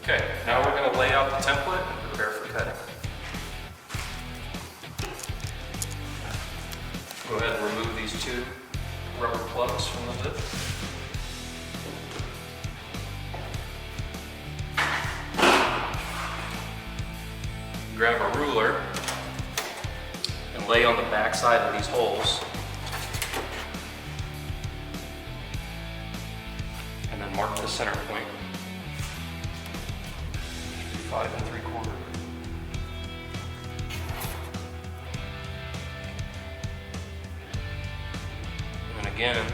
Okay, now we're going to lay out the template and prepare for cutting. Go ahead and remove these two rubber plugs from the hood. Grab a ruler and lay on the back side of these holes. And then mark the center point. 5 3/4. And again,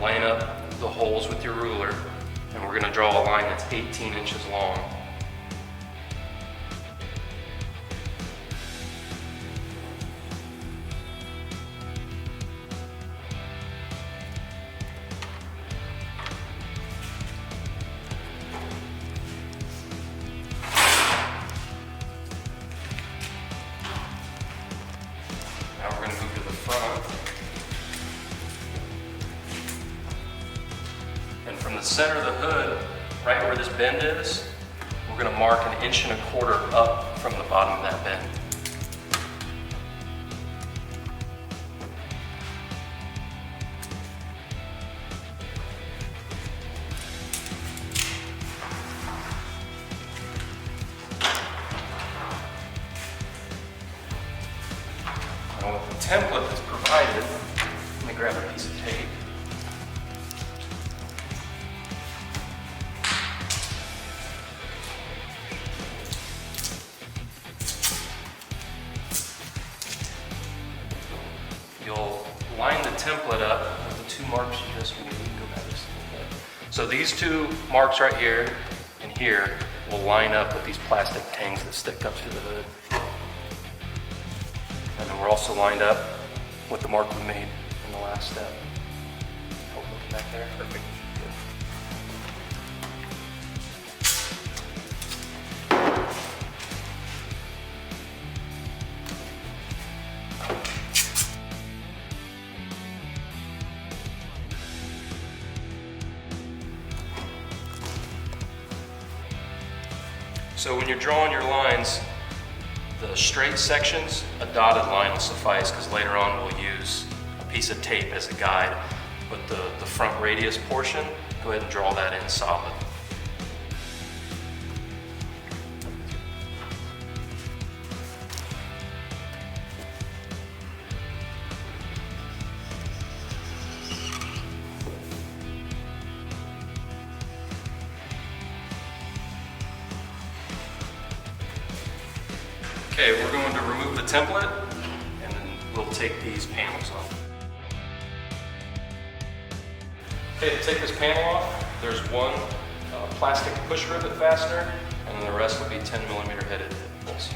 line up the holes with your ruler, and we're going to draw a line that's 18 inches long. Now we're going to move to the front. And from the center of the hood, right where this bend is, we're going to mark 1.25 inches up from the bottom of that bend. Now with the template that's provided, let me grab a piece of tape. You'll line the template up with the two marks you just made. Go back just a little bit. So these two marks right here and here will line up with these plastic tangs that stick up through the hood. And then we're also lined up with the mark we made in the last step. Hold it back there. Perfect. Good. So when you're drawing your lines, the straight sections, a dotted line will suffice, because later on we'll use a piece of tape as a guide. But the front radius portion, go ahead and draw that in solid. Okay, we're going to remove the template, and then we'll take these panels off. Okay, to take this panel off, there's one plastic push rivet fastener, and then the rest will be 10mm headed bolts.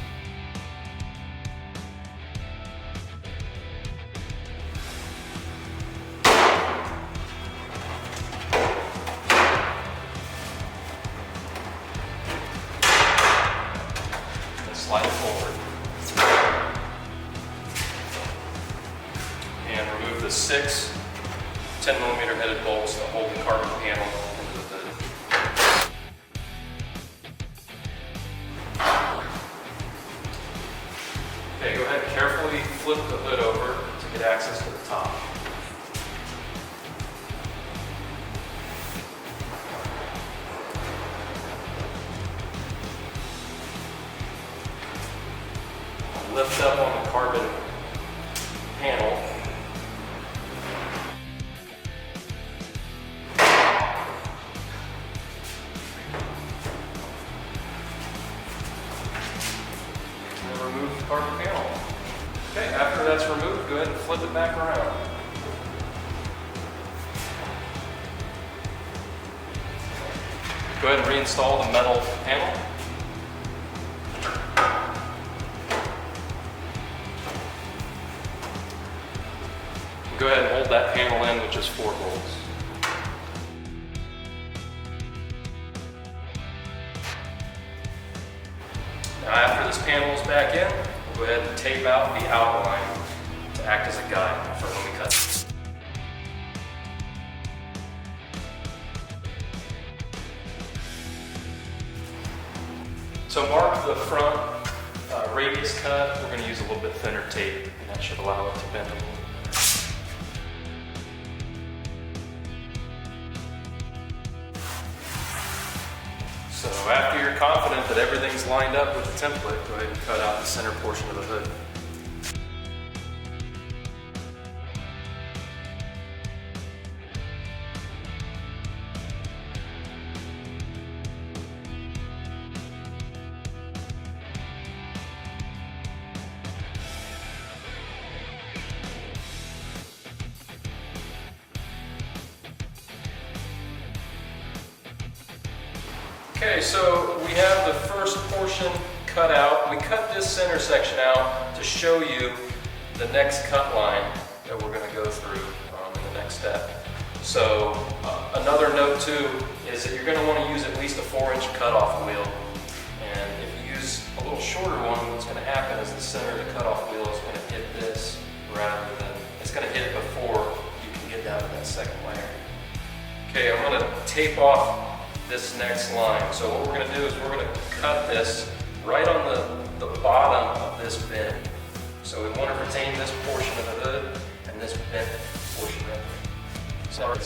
Slide it forward. And remove the 6 10mm headed bolts that hold the carbon panel into the hood. Okay, go ahead and carefully flip the hood over to get access to the top. Lift up on the carbon panel. And remove the carbon panel. Okay, after that's removed, go ahead and flip it back around. Go ahead and reinstall the metal panel. Go ahead and hold that panel in with just 4 bolts. these panels back in, we'll go ahead and tape out the outline to act as a guide for when we cut. So mark the front radius cut. We're going to use a little bit thinner tape, and that should allow it to bend a little bit better. So after you're confident that everything's lined up with the template, go ahead and cut out the center portion of the hood. Okay, so we have the first portion cut out. We cut this center section out to show you the next cut line that we're going to go through in the next step. So another note too is that you're going to want to use at least a 4-inch cutoff wheel. And if you use a little shorter one, what's going to happen is the center of the cutoff wheel is going to hit this rather than, it's going to hit it before you can get down to that second layer. Okay, I'm going to tape off this next line. So what we're going to do is we're going to cut this right on the bottom of this bend. So we want to retain this portion of the hood and this bent portion right there. Sorry.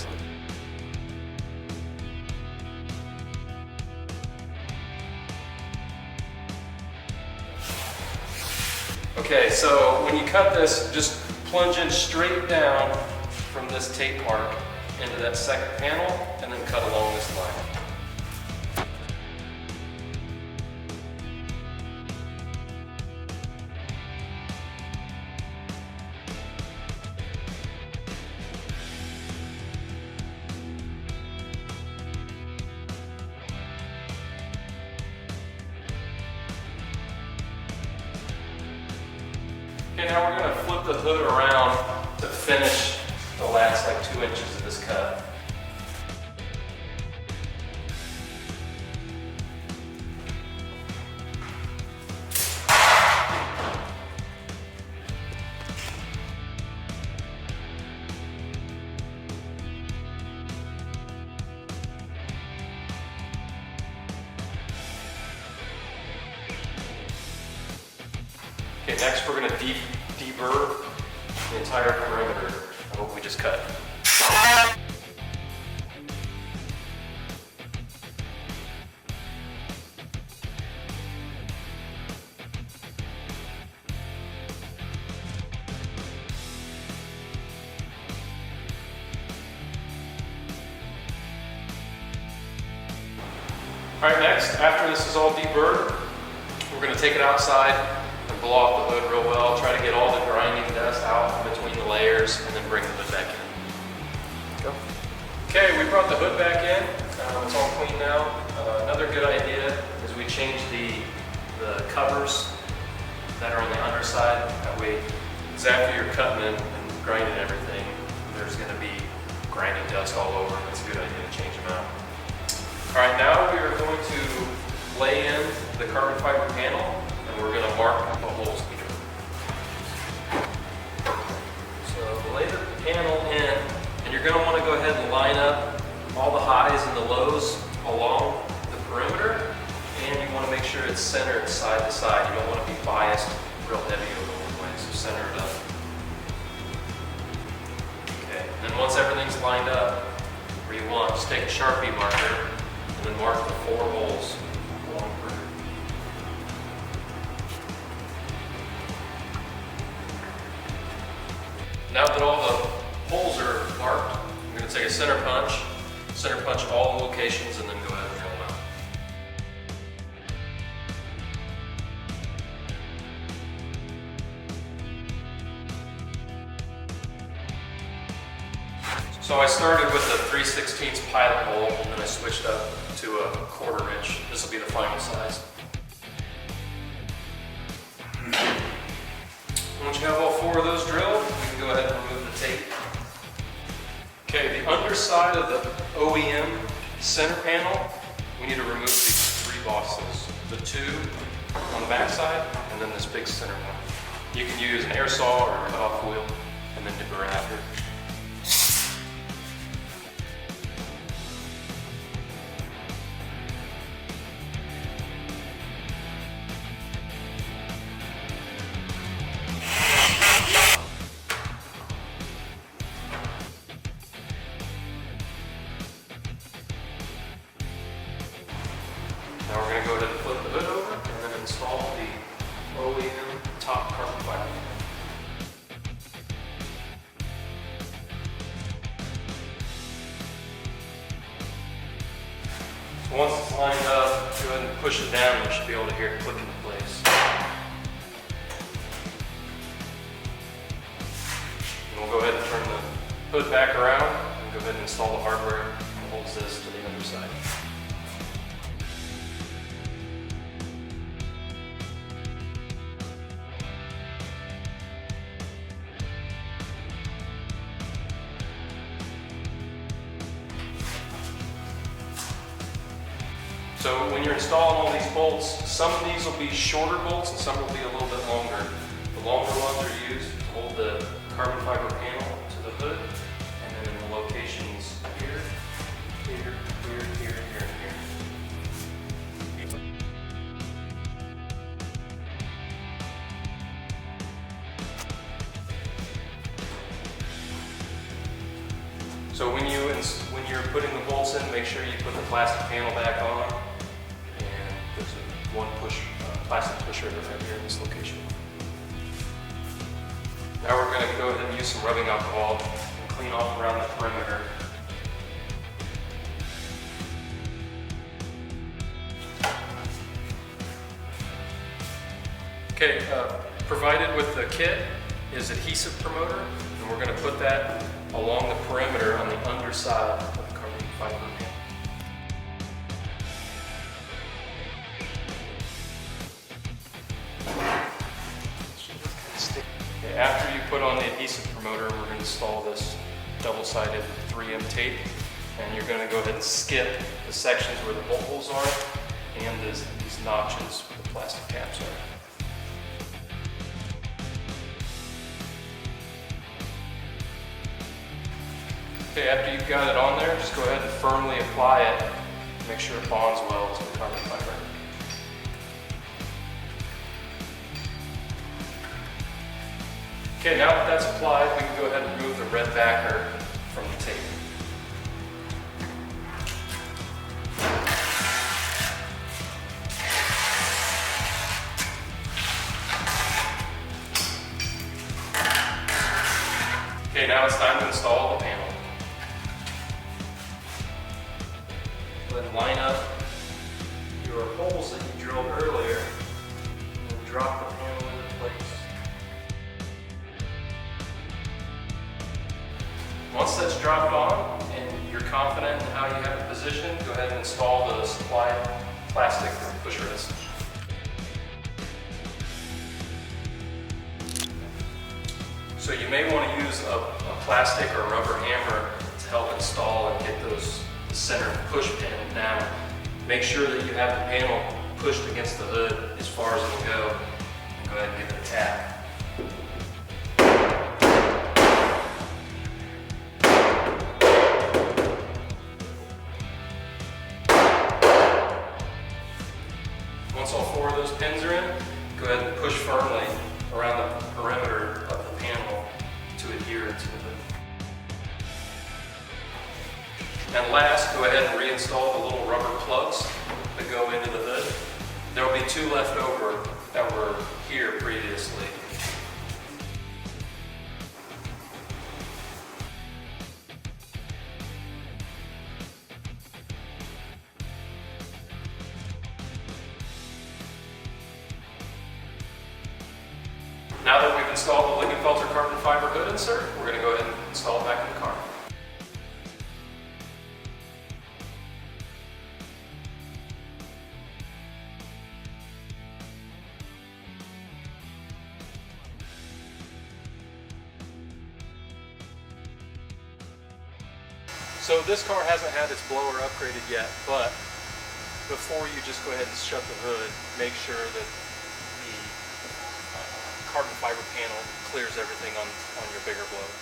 Okay, so when you cut this, just plunge in straight down from this tape mark into that second panel and then cut along this line. Okay, now we're going to flip the hood around to finish the last like 2 inches of this cut. Okay, next we're going to deburr the entire perimeter of what we just cut. All right, next, after this is all deburred, we're going to take it outside and blow off the hood real well. Try to get all the grinding dust out between the layers and then bring the hood back in. Go. Okay, we brought the hood back in. It's all clean now. Another good idea is we change the covers that are on the underside. That way, because after you're cutting and grinding everything, there's going to be grinding dust all over. It's a good idea to change them out. All right, now we are going to lay in the carbon fiber panel, and we're going to mark the holes here. So lay the panel in, and you're going to want to go ahead and line up all the highs and the lows along the perimeter, and you want to make sure it's centered side to side. You don't want to be biased real heavy over one way, so center it up. Okay, and then once everything's lined up where you want, just take a Sharpie marker and then mark the 4 holes along through. Now that all the holes are marked, I'm going to take a center punch all the locations, and then go ahead and drill them out. So I started with a 3/16 pilot hole, and then I switched up to a 1/4 inch. This will be the final size. Once you have all 4 of those drilled, we can go ahead and remove the tape. Okay, the underside of the OEM center panel, we need to remove these 3 bosses. The 2 on the back side, and then this big center one. You can use an air saw or a cut-off wheel, and then nipper after. Now we're going to go ahead and flip the hood over and then install the OEM top carbon fiber. So once it's lined up, go ahead and push it down and you should be able to hear it click into place. And we'll go ahead and turn the hood back around and go ahead and install the hardware that holds this to the underside. So when you're installing all these bolts, some of these will be shorter bolts and some will be a little bit longer. The longer ones are used to hold the carbon fiber panel to the hood, and then in the locations here, here, here, here, here, and here. So when you're putting the bolts in, make sure you put the plastic panel back on. And there's one plastic pusher right here in this location. Now we're going to go ahead and use some rubbing alcohol and clean off around the perimeter. Okay, provided with the kit is adhesive promoter, and we're going to put that along the perimeter on the underside of the carbon fiber panel. Okay, after you put on the adhesive promoter, we're going to install this double-sided 3M tape, and you're going to go ahead and skip the sections where the bolt holes are and these notches where the plastic caps are. Okay, after you've got it on there, just go ahead and firmly apply it. Make sure it bonds well to the carbon fiber. Okay, now that that's applied, we can go ahead and remove the red backer from the tape. Okay, now it's time to install the panel. Then line up your holes that you drilled earlier and then drop the panel into place. Once that's dropped on and you're confident in how you have it positioned, go ahead and install the supplied plastic pusher rest. So you may want to use a plastic or rubber hammer to help install and get those center push pin down. Make sure that you have the panel pushed against the hood as far as it'll go, and go ahead and give it a tap. Once all four of those pins are in, go ahead and push firmly around the perimeter of the panel to adhere it to the hood. And last, go ahead and reinstall the little rubber plugs that go into the hood. There will be two left over that were here previously. Now that we've installed the Lingenfelter carbon fiber hood insert, we're going to go ahead and install it back in the car. So this car hasn't had its blower upgraded yet, but before you just go ahead and shut the hood, make sure that the carbon fiber panel clears everything on your bigger blower.